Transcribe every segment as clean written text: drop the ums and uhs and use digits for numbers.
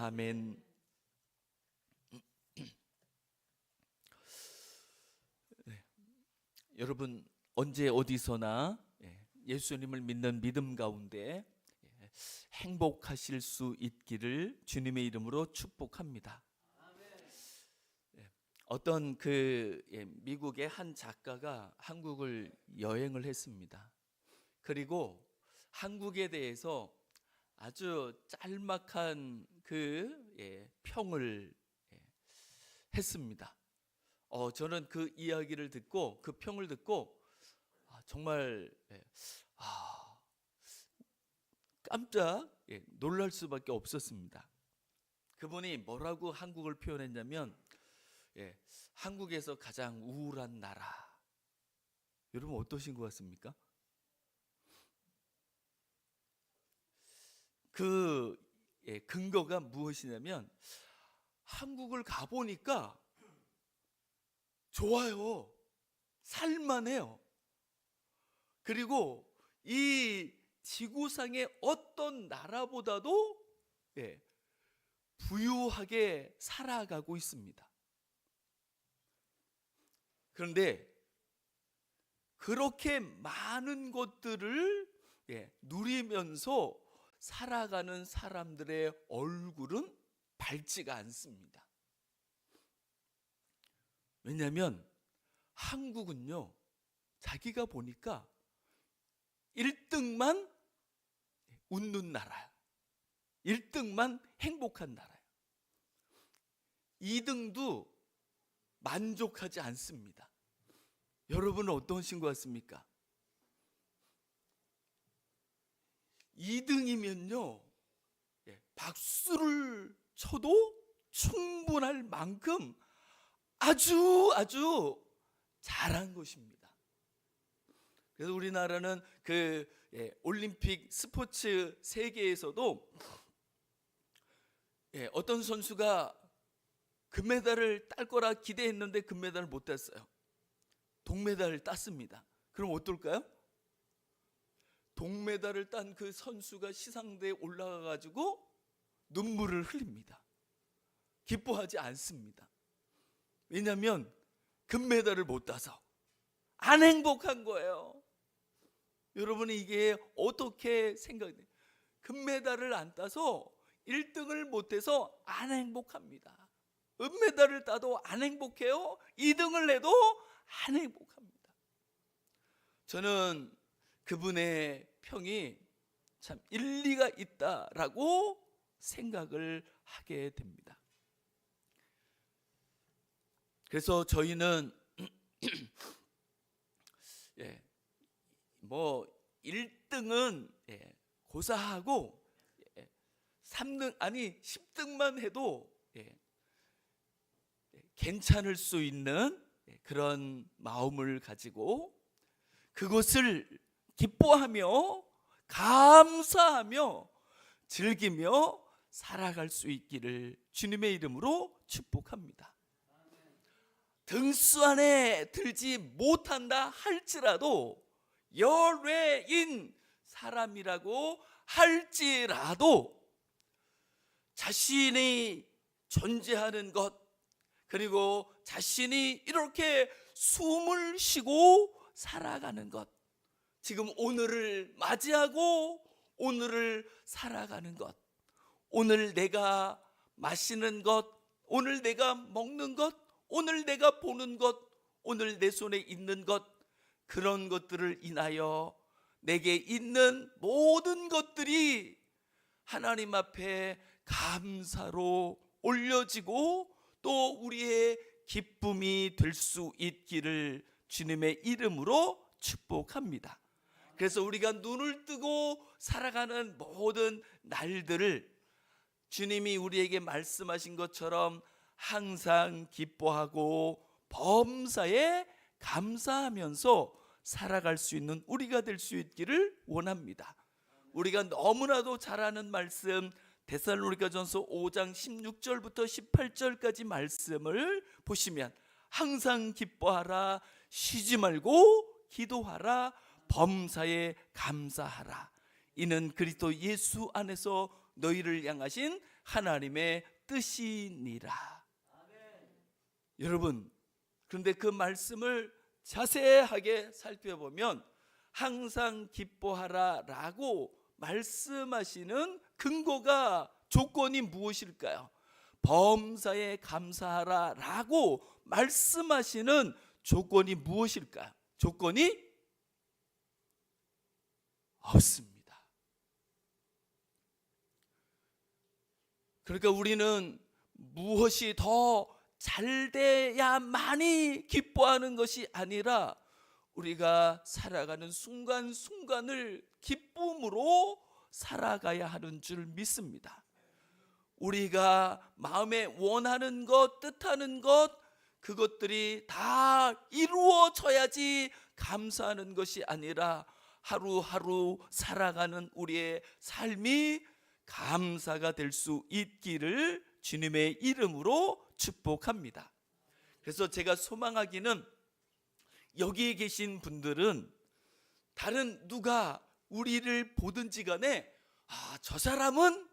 아멘. 네. 여러분 언제 어디서나 예수님을 믿는 믿음 가운데 행복하실 수 있기를 주님의 이름으로 축복합니다. 어떤 미국의 한 작가가 한국을 여행을 했습니다. 그리고 한국에 대해서 아주 짤막한 평을 했습니다. 저는 그 이야기를 듣고 그 평을 듣고 정말 깜짝 놀랄 수밖에 없었습니다. 그분이 뭐라고 한국을 표현했냐면 한국에서 가장 우울한 나라. 여러분 어떠신 것 같습니까? 그 근거가 무엇이냐면 한국을 가보니까 좋아요. 살만해요. 그리고 이 지구상의 어떤 나라보다도 부유하게 살아가고 있습니다. 그런데 그렇게 많은 것들을 누리면서 살아가는 사람들의 얼굴은 밝지가 않습니다. 왜냐하면 한국은요, 자기가 보니까 1등만 웃는 나라야. 1등만 행복한 나라야. 2등도 만족하지 않습니다. 여러분은 어떠신 것 같습니까? 2등이면요 박수를 쳐도 충분할 만큼 아주 잘한 것입니다. 그래서 우리나라는 올림픽 스포츠 세계에서도 어떤 선수가 금메달을 딸 거라 기대했는데 금메달을 못 땄어요. 동메달을 땄습니다. 그럼 어떨까요? 동메달을 딴 그 선수가 시상대에 올라가 가지고 눈물을 흘립니다. 기뻐하지 않습니다. 왜냐하면 금메달을 못 따서 안 행복한 거예요. 여러분이 이게 어떻게 생각해요? 금메달을 안 따서 1등을 못해서 안 행복합니다. 은메달을 따도 안 행복해요. 2등을 해도 안 행복합니다. 저는 그분의 평이 참 일리가 있다라고 생각을 하게 됩니다. 그래서 저희는 1등은 고사하고 3등 아니 10등만 해도 괜찮을 수 있는 그런 마음을 가지고 그것을 기뻐하며 감사하며 즐기며 살아갈 수 있기를 주님의 이름으로 축복합니다. 등수 안에 들지 못한다 할지라도 열외인 사람이라고 할지라도 자신이 존재하는 것, 그리고 자신이 이렇게 숨을 쉬고 살아가는 것, 지금 오늘을 맞이하고 오늘을 살아가는 것, 오늘 내가 마시는 것, 오늘 내가 먹는 것, 오늘 내가 보는 것, 오늘 내 손에 있는 것, 그런 것들을 인하여 내게 있는 모든 것들이 하나님 앞에 감사로 올려지고 또 우리의 기쁨이 될 수 있기를 주님의 이름으로 축복합니다. 그래서 우리가 눈을 뜨고 살아가는 모든 날들을 주님이 우리에게 말씀하신 것처럼 항상 기뻐하고 범사에 감사하면서 살아갈 수 있는 우리가 될 수 있기를 원합니다. 우리가 너무나도 잘 아는 말씀 데살로니가전서 5장 16절부터 18절까지 말씀을 보시면 항상 기뻐하라, 쉬지 말고 기도하라, 범사에 감사하라. 이는 그리스도 예수 안에서 너희를 향하신 하나님의 뜻이니라. 여러분, 그런데 그 말씀을 자세하게 살펴보면 항상 기뻐하라 라고 말씀하시는 근거가, 조건이 무엇일까요? 범사에 감사하라 라고 말씀하시는 조건이 무엇일까요? 조건이 없습니다. 그러니까 우리는 무엇이 더 잘 돼야만이 기뻐하는 것이 아니라 우리가 살아가는 순간순간을 기쁨으로 살아가야 하는 줄 믿습니다. 우리가 마음에 원하는 것, 뜻하는 것, 그것들이 다 이루어져야지 감사하는 것이 아니라 하루하루 살아가는 우리의 삶이 감사가 될 수 있기를 주님의 이름으로 축복합니다. 그래서 제가 소망하기는 여기에 계신 분들은 다른 누가 우리를 보든지 간에 저 사람은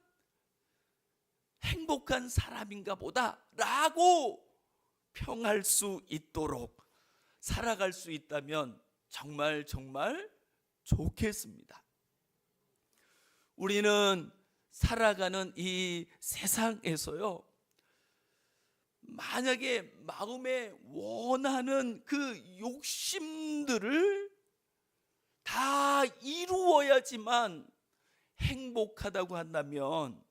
행복한 사람인가 보다 라고 평할 수 있도록 살아갈 수 있다면 정말 좋겠습니다. 우리는 살아가는 이 세상에서요, 만약에 마음에 원하는 그 욕심들을 다 이루어야지만 행복하다고 한다면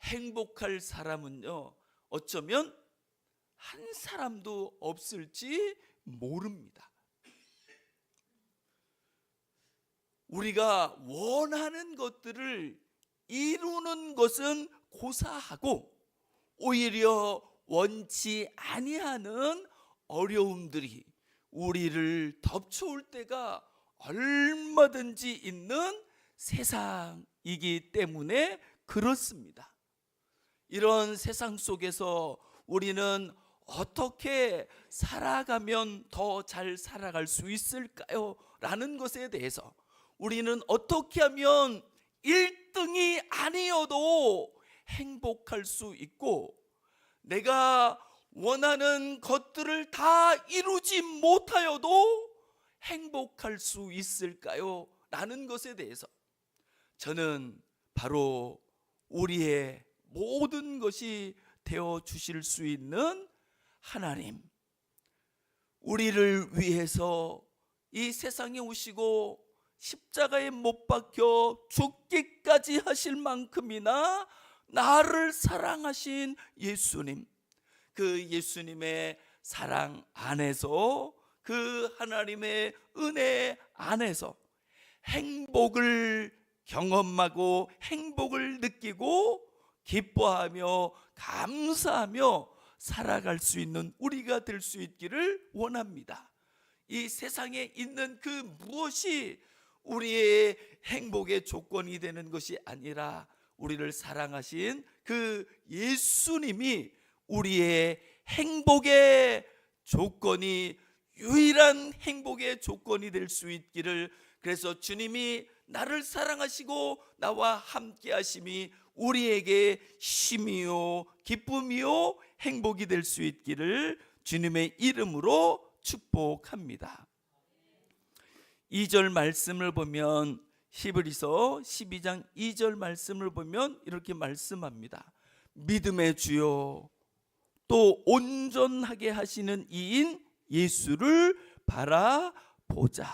행복할 사람은요, 어쩌면 한 사람도 없을지 모릅니다. 우리가 원하는 것들을 이루는 것은 고사하고 오히려 원치 아니하는 어려움들이 우리를 덮쳐올 때가 얼마든지 있는 세상이기 때문에 그렇습니다. 이런 세상 속에서 우리는 어떻게 살아가면 더 잘 살아갈 수 있을까요? 라는 것에 대해서 우리는 어떻게 하면 1등이 아니어도 행복할 수 있고, 내가 원하는 것들을 다 이루지 못하여도 행복할 수 있을까요? 라는 것에 대해서 저는 바로 우리의 모든 것이 되어 주실 수 있는 하나님, 우리를 위해서 이 세상에 오시고 십자가에 못 박혀 죽기까지 하실 만큼이나 나를 사랑하신 예수님, 그 예수님의 사랑 안에서, 그 하나님의 은혜 안에서 행복을 경험하고 행복을 느끼고 기뻐하며 감사하며 살아갈 수 있는 우리가 될 수 있기를 원합니다. 이 세상에 있는 그 무엇이 우리의 행복의 조건이 되는 것이 아니라 우리를 사랑하신 그 예수님이 우리의 행복의 조건이, 유일한 행복의 조건이 될 수 있기를, 그래서 주님이 나를 사랑하시고 나와 함께 하심이 우리에게 힘이요 기쁨이요 행복이 될 수 있기를 주님의 이름으로 축복합니다. 2절 말씀을 보면, 히브리서 12장 2절 말씀을 보면 이렇게 말씀합니다. 믿음의 주요 또 온전하게 하시는 이인 예수를 바라보자.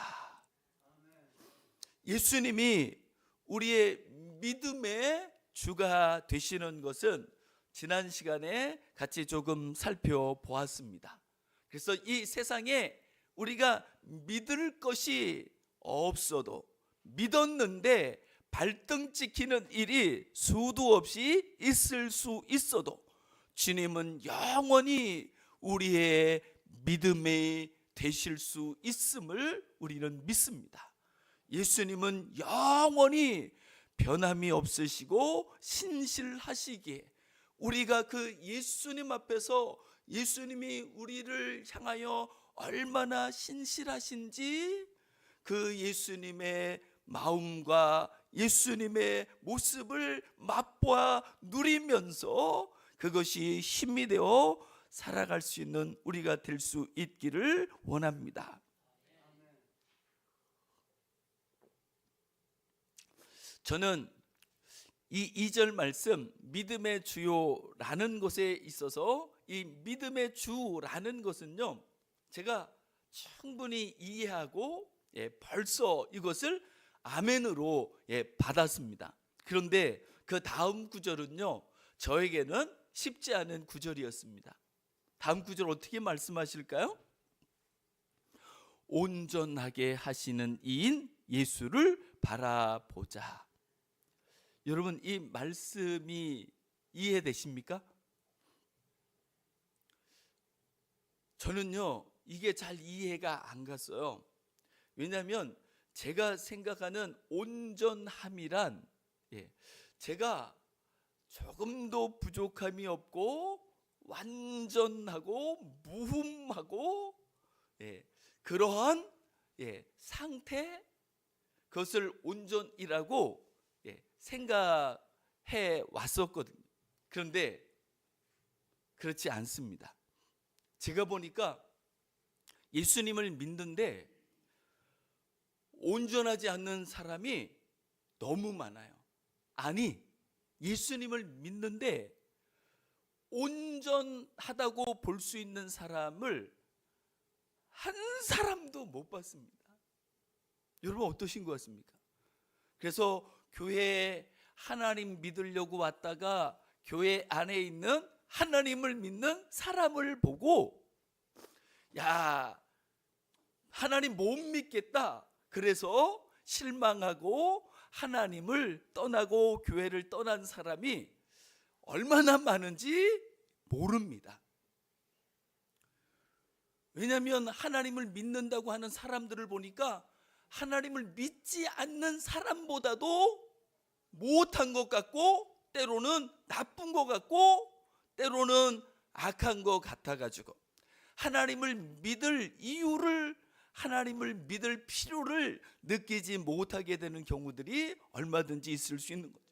예수님이 우리의 믿음의 주가 되시는 것은 지난 시간에 같이 조금 살펴보았습니다. 그래서 이 세상에 우리가 믿을 것이 없어도, 믿었는데 발등 찍히는 일이 수도 없이 있을 수 있어도 주님은 영원히 우리의 믿음이 되실 수 있음을 우리는 믿습니다. 예수님은 영원히 변함이 없으시고 신실하시기에 우리가 그 예수님 앞에서, 예수님이 우리를 향하여 얼마나 신실하신지 그 예수님의 마음과 예수님의 모습을 맛보아 누리면서 그것이 힘이 되어 살아갈 수 있는 우리가 될 수 있기를 원합니다. 저는 이 2절 말씀 믿음의 주요라는 것에 있어서 이 믿음의 주라는 것은요, 제가 충분히 이해하고 벌써 이것을 아멘으로 받았습니다. 그런데 그 다음 구절은요, 저에게는 쉽지 않은 구절이었습니다. 다음 구절 어떻게 말씀하실까요? 온전하게 하시는 이인 예수를 바라보자. 여러분, 이 말씀이 이해되십니까? 저는요, 이게 잘 이해가 안 갔어요. 왜냐하면 제가 생각하는 온전함이란 제가 조금도 부족함이 없고 완전하고 무흠하고 그러한 상태, 그것을 온전이라고 생각해 왔었거든요. 그런데 그렇지 않습니다. 제가 보니까 예수님을 믿는데 온전하지 않는 사람이 너무 많아요. 아니, 예수님을 믿는데 온전하다고 볼 수 있는 사람을 한 사람도 못 봤습니다. 여러분 어떠신 것 같습니까? 그래서 교회에 하나님 믿으려고 왔다가 교회 안에 있는 하나님을 믿는 사람을 보고, 야, 하나님 못 믿겠다, 그래서 실망하고 하나님을 떠나고 교회를 떠난 사람이 얼마나 많은지 모릅니다. 왜냐하면 하나님을 믿는다고 하는 사람들을 보니까 하나님을 믿지 않는 사람보다도 못한 것 같고, 때로는 나쁜 것 같고, 때로는 악한 것 같아가지고 하나님을 믿을 이유를, 하나님을 믿을 필요를 느끼지 못하게 되는 경우들이 얼마든지 있을 수 있는 거죠.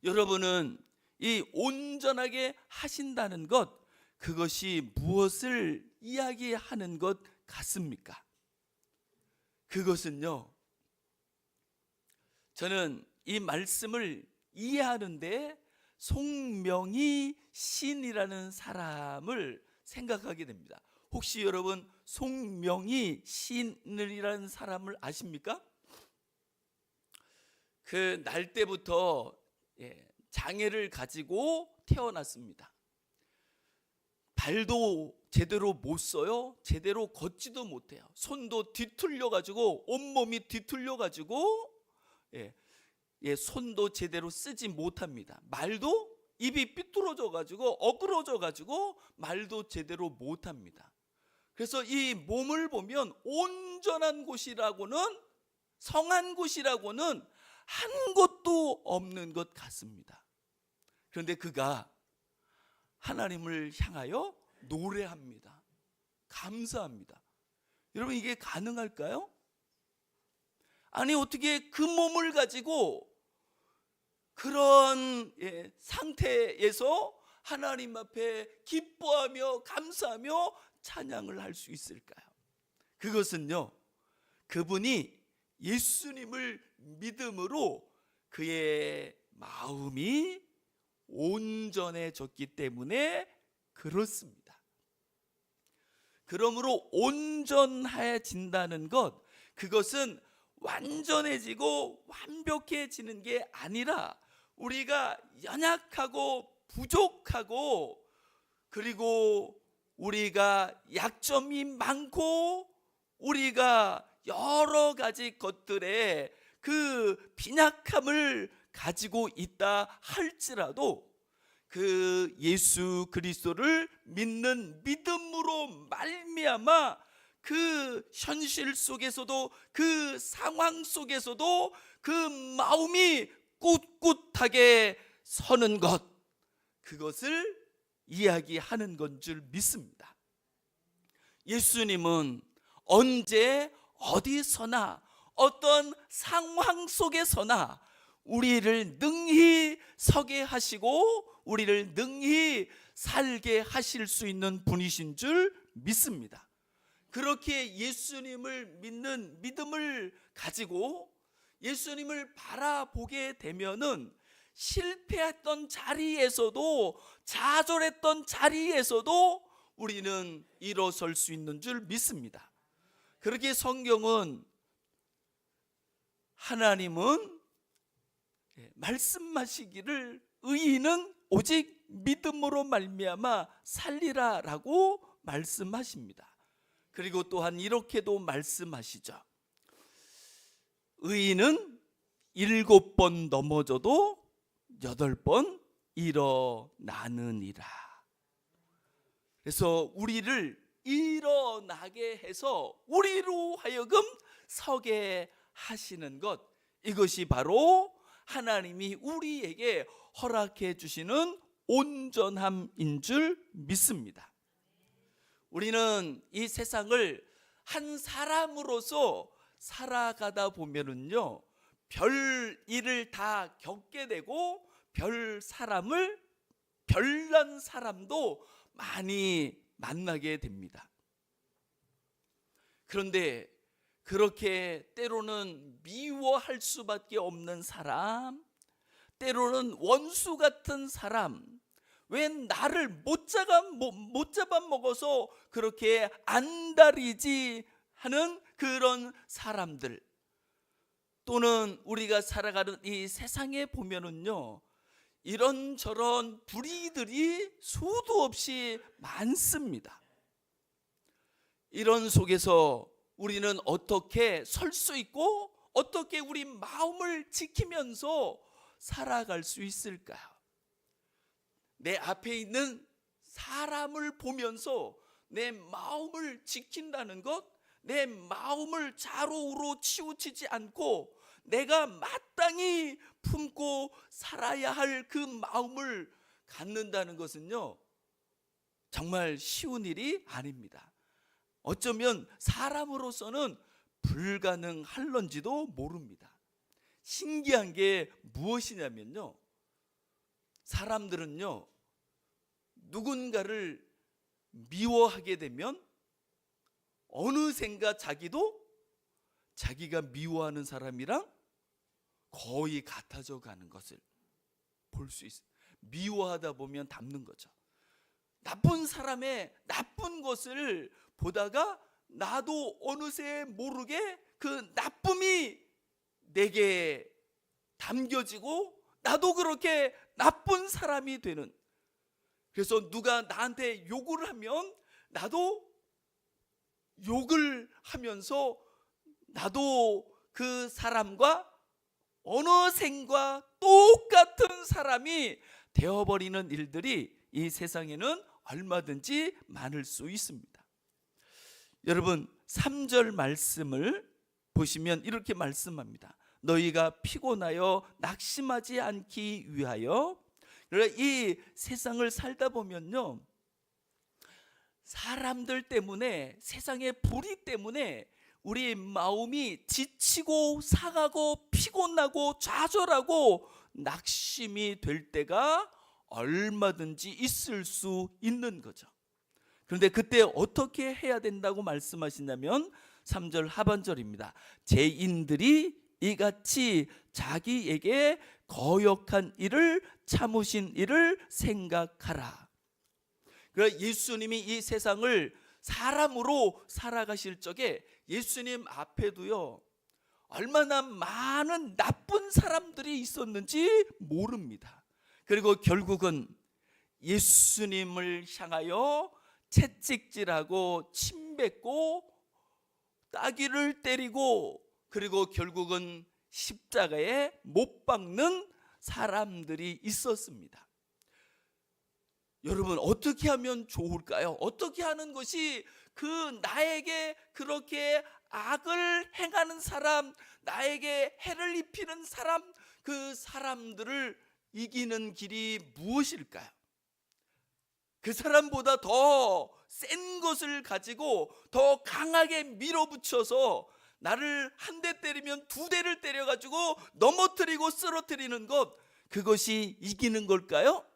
여러분은 이 온전하게 하신다는 것, 그것이 무엇을 이야기하는 것 같습니까? 그것은요, 저는 이 말씀을 이해하는데 송명희 신이라는 사람을 생각하게 됩니다. 혹시 여러분 송명희 신이라는 사람을 아십니까? 그 날 때부터 장애를 가지고 태어났습니다. 발도 제대로 못 써요. 제대로 걷지도 못해요. 손도 뒤틀려 가지고, 온몸이 뒤틀려 가지고 손도 제대로 쓰지 못합니다. 말도 입이 삐뚤어져 가지고, 어그러져 가지고 말도 제대로 못합니다. 그래서 이 몸을 보면 온전한 곳이라고는, 성한 곳이라고는 한 곳도 없는 것 같습니다. 그런데 그가 하나님을 향하여 노래합니다. 감사합니다. 여러분, 이게 가능할까요? 아니, 어떻게 그 몸을 가지고 그런 상태에서 하나님 앞에 기뻐하며 감사하며 찬양을 할 수 있을까요? 그것은요, 그분이 예수님을 믿음으로 그의 마음이 온전해졌기 때문에 그렇습니다. 그러므로 온전해진다는 것, 그것은 완전해지고 완벽해지는 게 아니라 우리가 연약하고 부족하고, 그리고 우리가 약점이 많고, 우리가 여러 가지 것들에 그 빈약함을 가지고 있다 할지라도 그 예수 그리스도를 믿는 믿음으로 말미암아 그 현실 속에서도, 그 상황 속에서도 그 마음이 꿋꿋하게 서는 것, 그것을 이야기하는 건 줄 믿습니다. 예수님은 언제 어디서나 어떤 상황 속에서나 우리를 능히 서게 하시고 우리를 능히 살게 하실 수 있는 분이신 줄 믿습니다. 그렇게 예수님을 믿는 믿음을 가지고 예수님을 바라보게 되면은 실패했던 자리에서도, 좌절했던 자리에서도 우리는 일어설 수 있는 줄 믿습니다. 그렇게 성경은 하나님은 말씀하시기를 의인은 오직 믿음으로 말미암아 살리라라고 말씀하십니다. 그리고 또한 이렇게도 말씀하시죠. 의인은 7번 넘어져도 8번 일어나느니라. 그래서 우리를 일어나게 해서 우리로 하여금 서게 하시는 것, 이것이 바로 하나님이 우리에게 허락해 주시는 온전함인 줄 믿습니다. 우리는 이 세상을 한 사람으로서 살아가다 보면은요, 별 일을 다 겪게 되고 별난 사람도 많이 만나게 됩니다. 그런데 그렇게 때로는 미워할 수밖에 없는 사람, 때로는 원수 같은 사람, 왜 나를 못 잡아먹어서 그렇게 안달이지 하는 그런 사람들, 또는 우리가 살아가는 이 세상에 보면은요, 이런저런 불의들이 수도 없이 많습니다. 이런 속에서 우리는 어떻게 설 수 있고 어떻게 우리 마음을 지키면서 살아갈 수 있을까요? 내 앞에 있는 사람을 보면서 내 마음을 지킨다는 것, 내 마음을 좌우로 치우치지 않고 내가 마땅히 품고 살아야 할 그 마음을 갖는다는 것은요, 정말 쉬운 일이 아닙니다. 어쩌면 사람으로서는 불가능할런지도 모릅니다. 신기한 게 무엇이냐면요, 사람들은요, 누군가를 미워하게 되면 어느샌가 자기가 미워하는 사람이랑 거의 같아져 가는 것을 볼 수 있어요. 미워하다 보면 닮는 거죠. 나쁜 사람의 나쁜 것을 보다가 나도 어느새 모르게 그 나쁨이 내게 담겨지고 나도 그렇게 나쁜 사람이 되는, 그래서 누가 나한테 욕을 하면 나도 욕을 하면서 나도 그 사람과 어느샌가 똑같은 사람이 되어버리는 일들이 이 세상에는 얼마든지 많을 수 있습니다. 여러분, 3절 말씀을 보시면 이렇게 말씀합니다. 너희가 피곤하여 낙심하지 않기 위하여. 이 세상을 살다 보면요, 사람들 때문에, 세상의 불의 때문에 우리 마음이 지치고 상하고 피곤하고 좌절하고 낙심이 될 때가 얼마든지 있을 수 있는 거죠. 그런데 그때 어떻게 해야 된다고 말씀하시냐면 3절 하반절입니다. 죄인들이 이같이 자기에게 거역한 일을 참으신 일을 생각하라. 그러니까 예수님이 이 세상을 사람으로 살아가실 적에 예수님 앞에도요, 얼마나 많은 나쁜 사람들이 있었는지 모릅니다. 그리고 결국은 예수님을 향하여 채찍질하고 침뱉고 따귀를 때리고, 그리고 결국은 십자가에 못 박는 사람들이 있었습니다. 여러분, 어떻게 하면 좋을까요? 어떻게 하는 것이 그 나에게 그렇게 악을 행하는 사람, 나에게 해를 입히는 사람, 그 사람들을 이기는 길이 무엇일까요? 그 사람보다 더 센 것을 가지고 더 강하게 밀어붙여서 나를 한 대 때리면 두 대를 때려가지고 넘어뜨리고 쓰러뜨리는 것, 그것이 이기는 걸까요?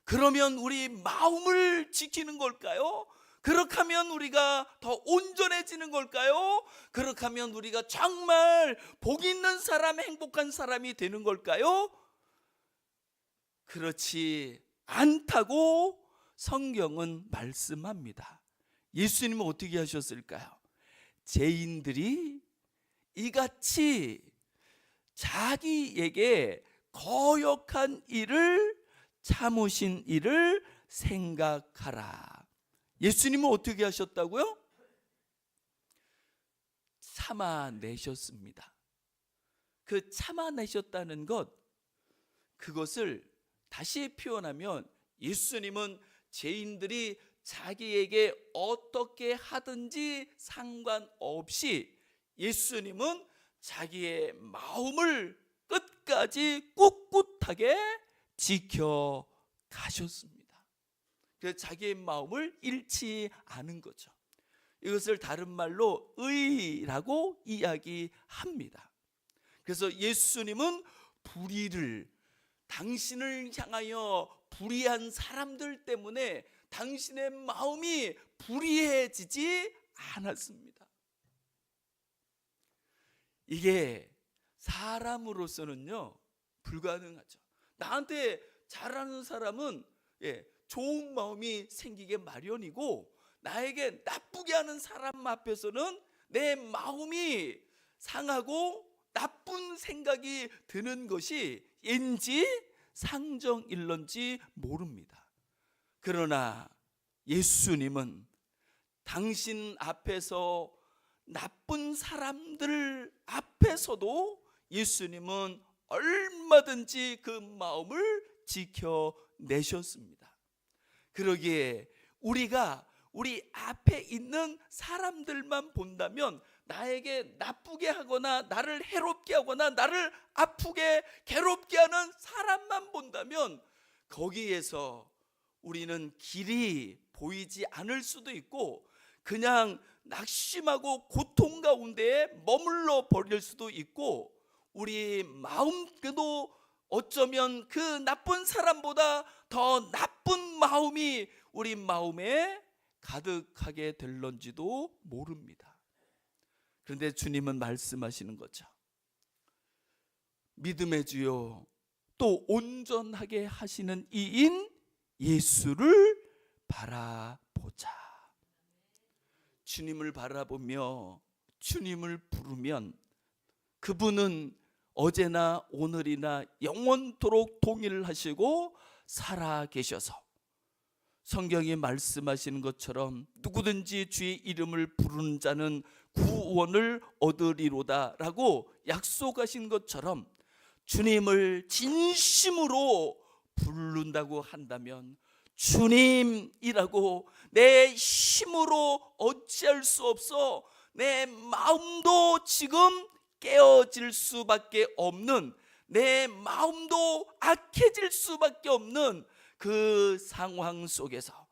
그러면 우리 마음을 지키는 걸까요? 그렇게 하면 우리가 더 온전해지는 걸까요? 그렇게 하면 우리가 정말 복 있는 사람, 행복한 사람이 되는 걸까요? 그렇지 않다고 성경은 말씀합니다. 예수님은 어떻게 하셨을까요? 죄인들이 이같이 자기에게 거역한 일을, 참으신 일을 생각하라. 예수님은 어떻게 하셨다고요? 참아내셨습니다. 그 참아내셨다는 것, 그것을 다시 표현하면 예수님은 죄인들이 자기에게 어떻게 하든지 상관없이 예수님은 자기의 마음을 끝까지 꿋꿋하게 지켜가셨습니다. 그래서 자기의 마음을 잃지 않은 거죠. 이것을 다른 말로 의라고 이야기합니다. 그래서 예수님은 불의를, 당신을 향하여 불의한 사람들 때문에 당신의 마음이 불의해지지 않았습니다. 이게 사람으로서는요 불가능하죠. 나한테 잘하는 사람은 좋은 마음이 생기게 마련이고, 나에게 나쁘게 하는 사람 앞에서는 내 마음이 상하고 나쁜 생각이 드는 것이 인지 상정일런지 모릅니다. 그러나 예수님은 당신 앞에서, 나쁜 사람들 앞에서도 예수님은 얼마든지 그 마음을 지켜내셨습니다. 그러기에 우리가 우리 앞에 있는 사람들만 본다면, 나에게 나쁘게 하거나 나를 해롭게 하거나 나를 아프게 괴롭게 하는 사람만 본다면 거기에서 우리는 길이 보이지 않을 수도 있고 그냥 낙심하고 고통 가운데에 머물러 버릴 수도 있고, 우리 마음도 어쩌면 그 나쁜 사람보다 더 나쁜 마음이 우리 마음에 가득하게 될런지도 모릅니다. 그런데 주님은 말씀하시는 거죠. 믿음의 주요 또 온전하게 하시는 이인 예수를 바라보자. 주님을 바라보며 주님을 부르면 그분은 어제나 오늘이나 영원토록 동일하시고 살아 계셔서 성경이 말씀하시는 것처럼 누구든지 주의 이름을 부르는 자는 구원을 얻으리로다 라고 약속하신 것처럼, 주님을 진심으로 부른다고 한다면 주님이라고 내 힘으로 어찌할 수 없어, 내 마음도 지금 깨어질 수밖에 없는, 내 마음도 악해질 수밖에 없는 그 상황 속에서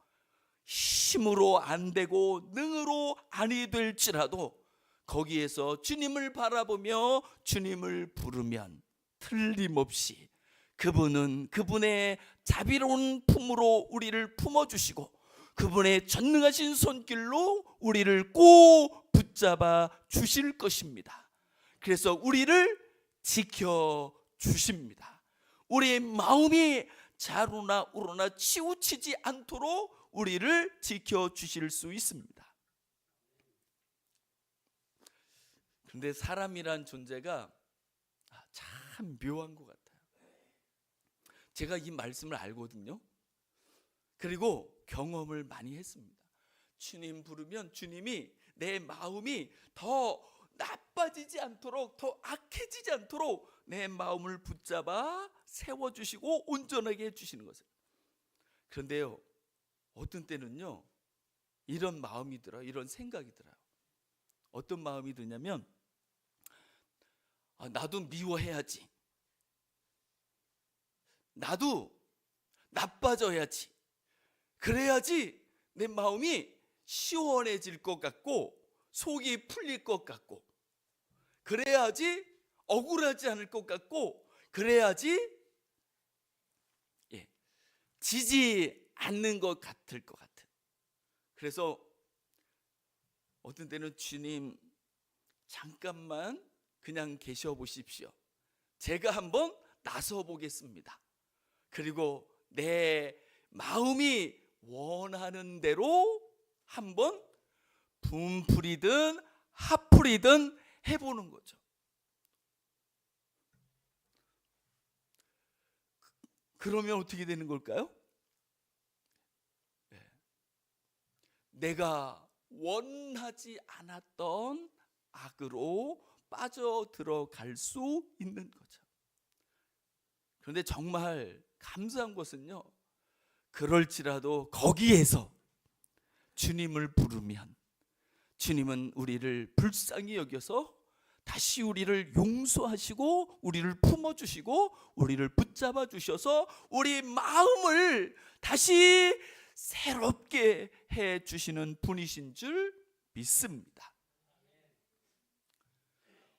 힘으로 안 되고 능으로 아니 될지라도 거기에서 주님을 바라보며 주님을 부르면 틀림없이 그분은 그분의 자비로운 품으로 우리를 품어주시고 그분의 전능하신 손길로 우리를 꼭 붙잡아 주실 것입니다. 그래서 우리를 지켜주십니다. 우리의 마음이 자루나 우러나 치우치지 않도록 우리를 지켜주실 수 있습니다. 그런데 사람이란 존재가 참 묘한 것 같아요. 제가 이 말씀을 알거든요. 그리고 경험을 많이 했습니다. 주님 부르면 주님이 내 마음이 더 나빠지지 않도록, 더 악해지지 않도록 내 마음을 붙잡아 세워주시고 온전하게 해주시는 것을. 그런데요, 어떤 때는요 이런 마음이 들어요. 이런 생각이 들어요. 어떤 마음이 드냐면 나도 미워해야지, 나도 나빠져야지, 그래야지 내 마음이 시원해질 것 같고 속이 풀릴 것 같고, 그래야지 억울하지 않을 것 같고, 그래야지 지지 않는 것 같을 것 같은. 그래서 어떤 때는 주님 잠깐만 그냥 계셔 보십시오. 제가 한번 나서 보겠습니다. 그리고 내 마음이 원하는 대로 한번 분풀이든 핫풀이든 해보는 거죠. 그러면 어떻게 되는 걸까요? 내가 원하지 않았던 악으로 빠져 들어갈 수 있는 거죠. 그런데 정말 감사한 것은요, 그럴지라도 거기에서 주님을 부르면 주님은 우리를 불쌍히 여겨서 다시 우리를 용서하시고 우리를 품어주시고 우리를 붙잡아 주셔서 우리 마음을 다시 새롭게 해주시는 분이신 줄 믿습니다.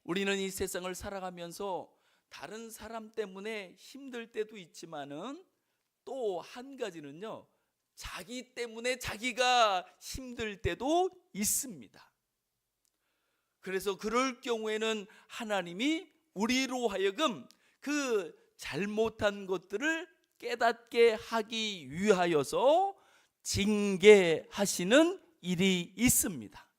우리는 이 세상을 살아가면서 다른 사람 때문에 힘들 때도 있지만은 또 한 가지는요, 자기 때문에 자기가 힘들 때도 있습니다. 그래서 그럴 경우에는 하나님이 우리로 하여금 그 잘못한 것들을 깨닫게 하기 위하여서 징계하시는 일이 있습니다.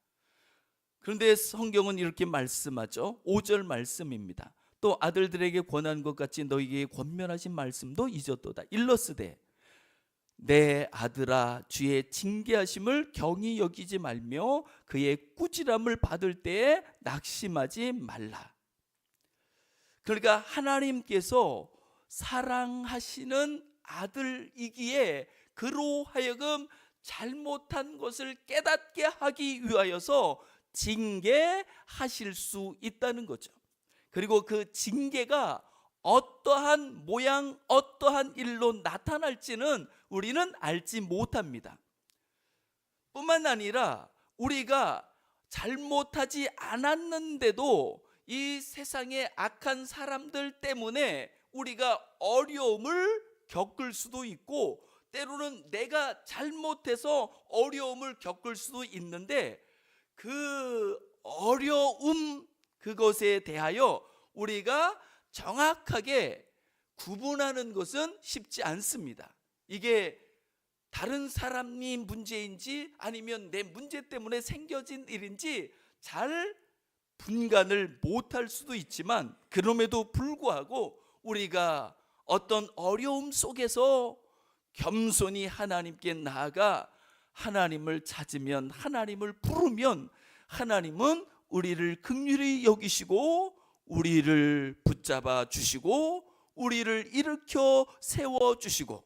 그런데 성경은 이렇게 말씀하죠. 5절 말씀입니다. 또 아들들에게 권한 것 같이 너희에게 권면하신 말씀도 잊었도다. 일러스되 내 아들아, 주의 징계하심을 경히 여기지 말며 그의 꾸지람을 받을 때에 낙심하지 말라. 그러니까 하나님께서 사랑하시는 아들이기에 그로 하여금 잘못한 것을 깨닫게 하기 위하여서 징계하실 수 있다는 거죠. 그리고 그 징계가 어떠한 모양, 어떠한 일로 나타날지는 우리는 알지 못합니다. 뿐만 아니라 우리가 잘못하지 않았는데도 이 세상의 악한 사람들 때문에 우리가 어려움을 겪을 수도 있고, 때로는 내가 잘못해서 어려움을 겪을 수도 있는데, 그 어려움, 그것에 대하여 우리가 정확하게 구분하는 것은 쉽지 않습니다. 이게 다른 사람이 문제인지 아니면 내 문제 때문에 생겨진 일인지 잘 분간을 못할 수도 있지만, 그럼에도 불구하고 우리가 어떤 어려움 속에서 겸손히 하나님께 나아가 하나님을 찾으면, 하나님을 부르면 하나님은 우리를 긍휼히 여기시고 우리를 붙잡아 주시고 우리를 일으켜 세워 주시고,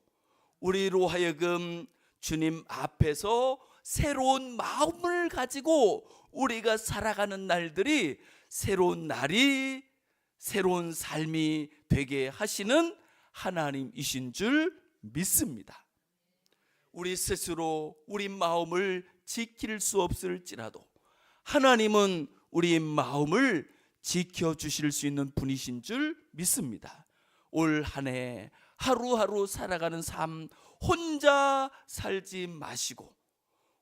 우리로 하여금 주님 앞에서 새로운 마음을 가지고 우리가 살아가는 날들이 새로운 날이, 새로운 삶이 되게 하시는 하나님이신 줄 믿습니다. 우리 스스로 우리 마음을 지킬 수 없을지라도 하나님은 우리 마음을 지켜주실 수 있는 분이신 줄 믿습니다. 올 한 해 하루하루 살아가는 삶 혼자 살지 마시고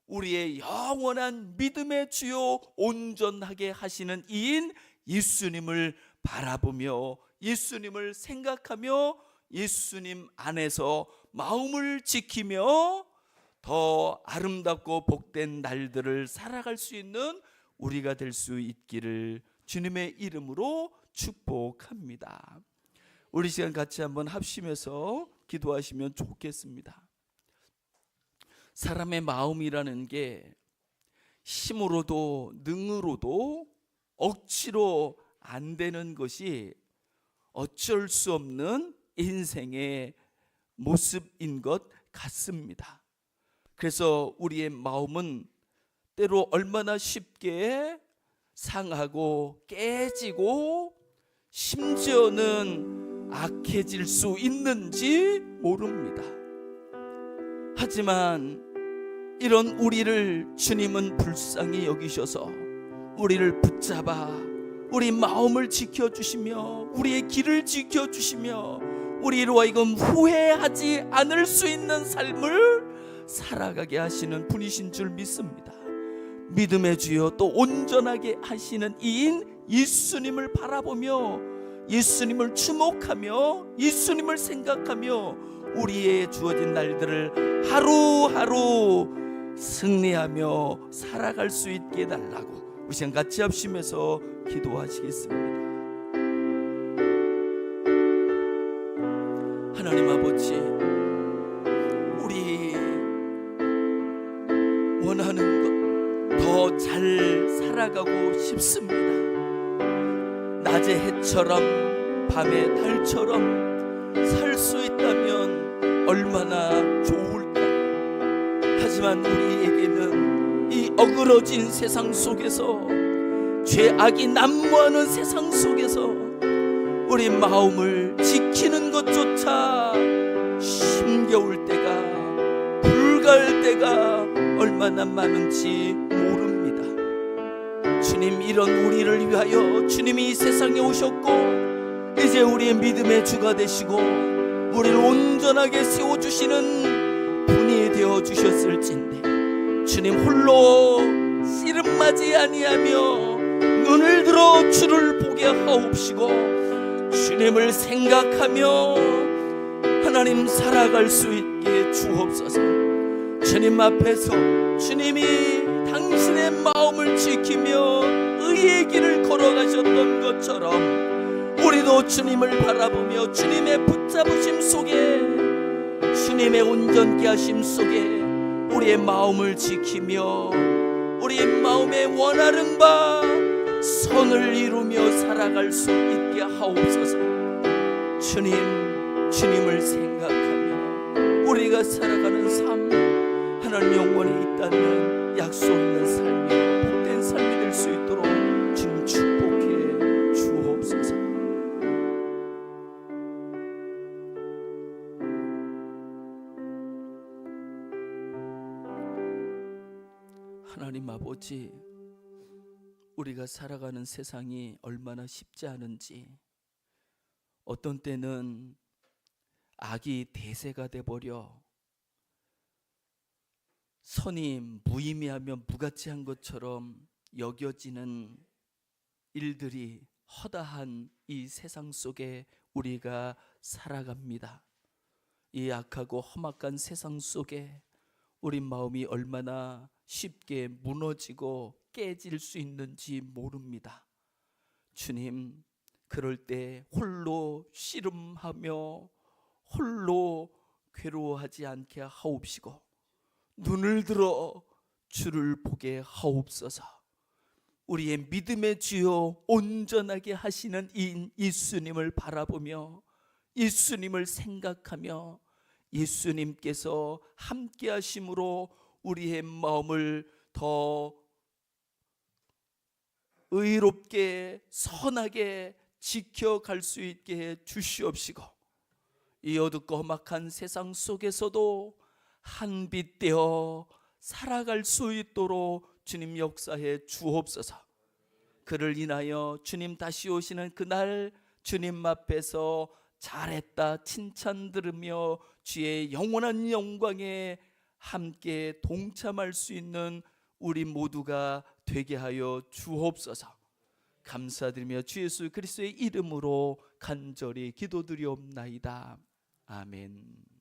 우리의 영원한 믿음의 주요 온전하게 하시는 이인 예수님을 바라보며 예수님을 생각하며 예수님 안에서 마음을 지키며 더 아름답고 복된 날들을 살아갈 수 있는 우리가 될 수 있기를 주님의 이름으로 축복합니다. 우리 시간 같이 한번 합심해서 기도하시면 좋겠습니다. 사람의 마음이라는 게 힘으로도 능으로도 억지로 안 되는 것이 어쩔 수 없는 인생의 모습인 것 같습니다. 그래서 우리의 마음은 때로 얼마나 쉽게 상하고 깨지고 심지어는 악해질 수 있는지 모릅니다. 하지만 이런 우리를 주님은 불쌍히 여기셔서 우리를 붙잡아 우리 마음을 지켜주시며 우리의 길을 지켜주시며 우리로 하여금 후회하지 않을 수 있는 삶을 살아가게 하시는 분이신 줄 믿습니다. 믿음의 주여 또 온전하게 하시는 이인 예수님을 바라보며 예수님을 주목하며 예수님을 생각하며 우리의 주어진 날들을 하루하루 승리하며 살아갈 수 있게 해달라고 우리 시간 같이 합심해서 기도하시겠습니다. 하나님 아버지, 우리 원하는 것 더 잘 살아가고 싶습니다. 낮의 해처럼 밤의 달처럼 살 수 있다면 얼마나 좋을까. 하지만 우리에게는 이 어그러진 세상 속에서 죄악이 난무하는 세상 속에서 우리 마음을 지키는 것조차 힘겨울 때가 불가할 때가 얼마나 많은지 모릅니다. 주님, 이런 우리를 위하여 주님이 이 세상에 오셨고 이제 우리의 믿음의 주가 되시고 우리를 온전하게 세워주시는 분이 되어주셨을진데 주님 홀로 씨름맞이 아니하며 눈을 들어 주를 보게 하옵시고 주님을 생각하며 하나님 살아갈 수 있게 주옵소서. 주님 앞에서 주님이 당신의 마음을 지키며 의의 길을 걸어가셨던 것처럼 우리도 주님을 바라보며 주님의 붙잡으심 속에 주님의 온전케 하심 속에 우리의 마음을 지키며 우리의 마음에 원하는 바 선을 이루며 살아갈 수 있게 하옵소서. 주님을 생각하며 우리가 살아가는 삶 하나님 영원히 있다면 약속 있는 삶이 복된 삶이 될 수 있도록 주님 축복해 주옵소서. 하나님 아버지, 우리가 살아가는 세상이 얼마나 쉽지 않은지, 어떤 때는 악이 대세가 돼버려 선이 무의미하며 무가치한 것처럼 여겨지는 일들이 허다한 이 세상 속에 우리가 살아갑니다. 이 악하고 험악한 세상 속에 우리 마음이 얼마나 쉽게 무너지고 깨질 수 있는지 모릅니다. 주님, 그럴 때 홀로 씨름하며 홀로 괴로워하지 않게 하옵시고 눈을 들어 주를 보게 하옵소서. 우리의 믿음의 주요 온전하게 하시는 이 예수님을 바라보며 예수님을 생각하며 예수님께서 함께 하심으로 우리의 마음을 더 의롭게 선하게 지켜갈 수 있게 해 주시옵시고 이 어둡고 험악한 세상 속에서도 한빛 되어 살아갈 수 있도록 주님 역사해 주옵소서. 그를 인하여 주님 다시 오시는 그날 주님 앞에서 잘했다 칭찬 들으며 주의 영원한 영광에 함께 동참할 수 있는 우리 모두가 되게 하여 주옵소서. 감사드리며 주 예수 그리스도의 이름으로 간절히 기도드리옵나이다. 아멘.